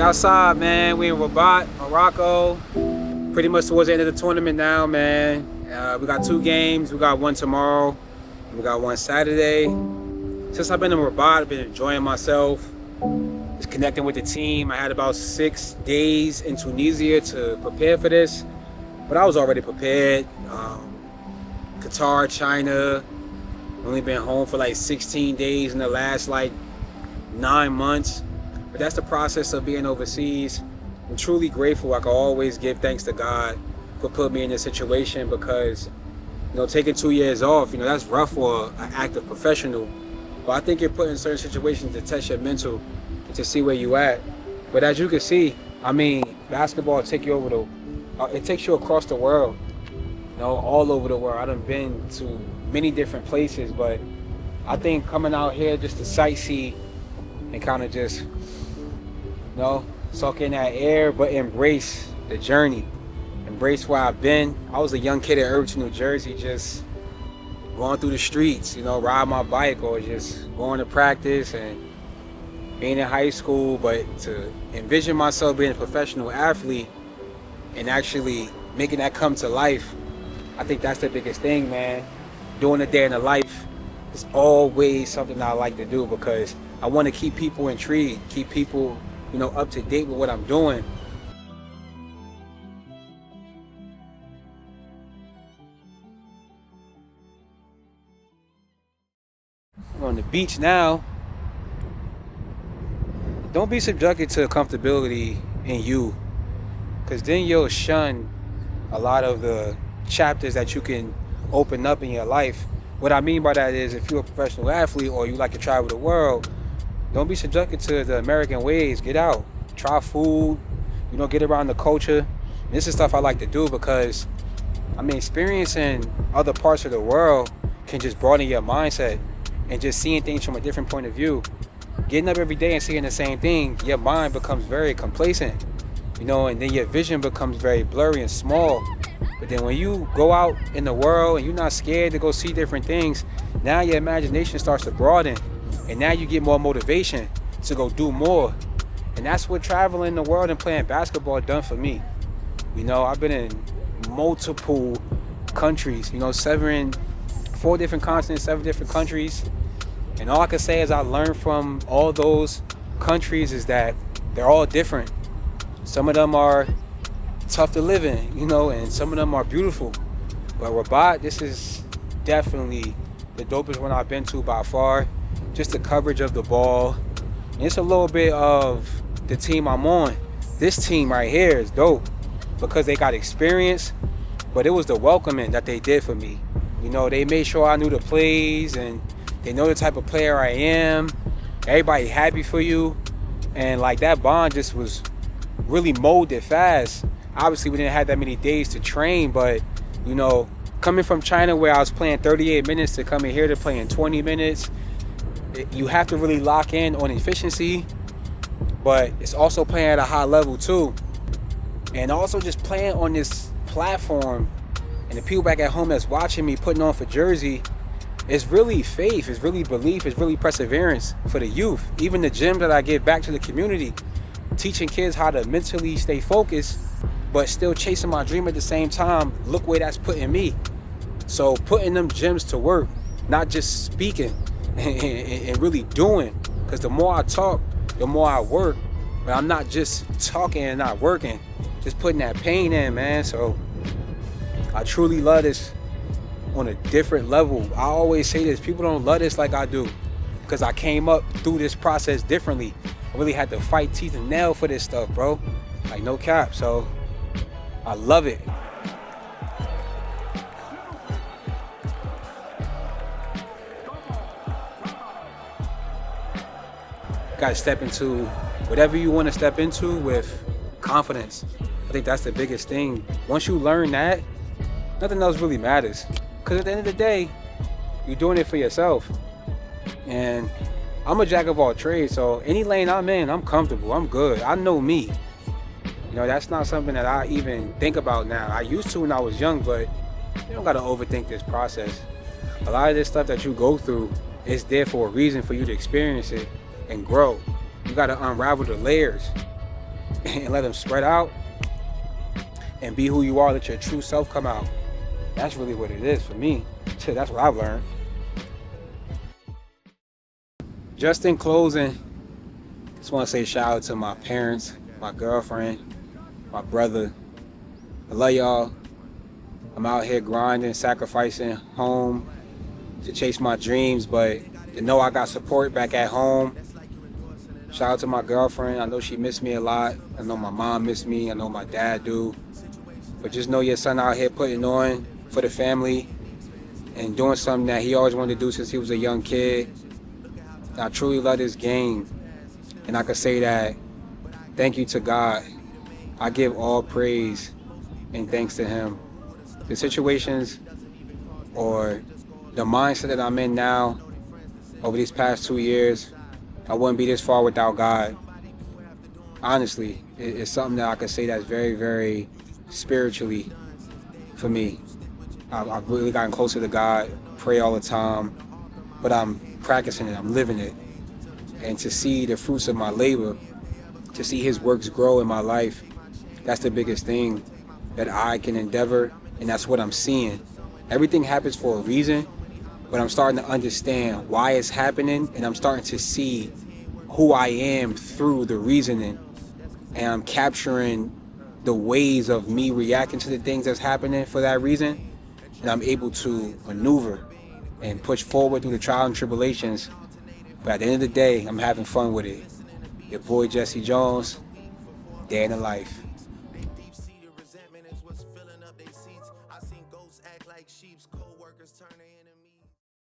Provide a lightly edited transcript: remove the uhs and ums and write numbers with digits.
outside, man. We in Rabat, Morocco. Pretty much towards the end of the tournament now, man. We got 2 games. We got one tomorrow. We got one Saturday. Since I've been in Rabat, I've been enjoying myself. Just connecting with the team. I had about 6 days in Tunisia to prepare for this, but I was already prepared. Qatar, China. Only been home for like 16 days in the last like 9 months. But that's the process of being overseas. I'm truly grateful. I can always give thanks to God for putting me in this situation, because taking 2 years off, that's rough for an active professional. But I think you're put in certain situations to test your mental and to see where you at. But as you can see, basketball takes you it takes you across the world, all over the world. I done been to many different places, but I think coming out here just to sightsee and kind of just, soak in that air, but embrace the journey. Embrace where I've been. I was a young kid in Irvington, New Jersey, just going through the streets, riding my bike or just going to practice and being in high school. But to envision myself being a professional athlete and actually making that come to life, I think that's the biggest thing, man. Doing a day in the life is always something I like to do, because I want to keep people intrigued, keep people, up to date with what I'm doing. I'm on the beach now. Don't be subjected to comfortability in you, because then you'll shun a lot of the chapters that you can open up in your life. What I mean by that is, if you're a professional athlete or you like to travel the world, don't be subjected to the American ways. Get out, try food, get around the culture. This is stuff I like to do, because experiencing other parts of the world can just broaden your mindset, and just seeing things from a different point of view. Getting up every day and seeing the same thing, your mind becomes very complacent, and then your vision becomes very blurry and small. But then when you go out in the world and you're not scared to go see different things, now your imagination starts to broaden, and now you get more motivation to go do more. And that's what traveling the world and playing basketball done for me. I've been in multiple countries, 4 different continents, 7 different countries. And all I can say is I learned from all those countries is that they're all different. Some of them are tough to live in, and some of them are beautiful. But Rabat, this is definitely the dopest one I've been to by far. Just the coverage of the ball. And it's a little bit of the team I'm on. This team right here is dope because they got experience, but it was the welcoming that they did for me. They made sure I knew the plays, and they know the type of player I am. Everybody happy for you. And like that bond just was really molded fast. Obviously, we didn't have that many days to train, but, coming from China where I was playing 38 minutes to coming here to playing 20 minutes, you have to really lock in on efficiency, but it's also playing at a high level too. And also just playing on this platform, and the people back at home that's watching me putting on for Jersey, it's really faith, it's really belief, it's really perseverance for the youth. Even the gym that I give back to the community, teaching kids how to mentally stay focused, but still chasing my dream at the same time. Look where that's putting me. So putting them gyms to work, not just speaking and really doing. Because the more I talk, the more I work. But I'm not just talking and not working, just putting that pain in, man. So I truly love this on a different level. I always say this, people don't love this like I do, because I came up through this process differently. I really had to fight teeth and nail for this stuff, bro. Like, no cap. So I love it. Gotta step into whatever you want to step into with confidence. I think that's the biggest thing. Once you learn that, nothing else really matters. Because at the end of the day, you're doing it for yourself. And I'm a jack of all trades, so any lane I'm in, I'm comfortable, I'm good. I know me. That's not something that I even think about now. I used to when I was young, but you don't gotta overthink this process. A lot of this stuff that you go through is there for a reason, for you to experience it and grow. You gotta unravel the layers. and let them spread out and be who you are, let your true self come out. That's really what it is for me. That's what I've learned. Just in closing, just want to say shout out to my parents, my girlfriend, my brother. I love y'all. I'm out here grinding, sacrificing home to chase my dreams, but to know I got support back at home. Shout out to my girlfriend. I know she missed me a lot. I know my mom missed me. I know my dad do. But just know your son out here putting on for the family and doing something that he always wanted to do since he was a young kid. I truly love this game. And I could say that thank you to God. I give all praise and thanks to him. The situations or the mindset that I'm in now over these past 2 years, I wouldn't be this far without God. Honestly, it's something that I could say that's very, very spiritually for me. I've really gotten closer to God, pray all the time, but I'm practicing it, I'm living it. And to see the fruits of my labor, to see his works grow in my life, that's the biggest thing that I can endeavor, and that's what I'm seeing. Everything happens for a reason, but I'm starting to understand why it's happening, and I'm starting to see who I am through the reasoning. And I'm capturing the ways of me reacting to the things that's happening for that reason, and I'm able to maneuver and push forward through the trials and tribulations. But at the end of the day, I'm having fun with it. Your boy Jesse Jones, day in the life. Deep-seated resentment is what's filling up their seats. I seen ghosts act like sheep's co-workers turn their enemies.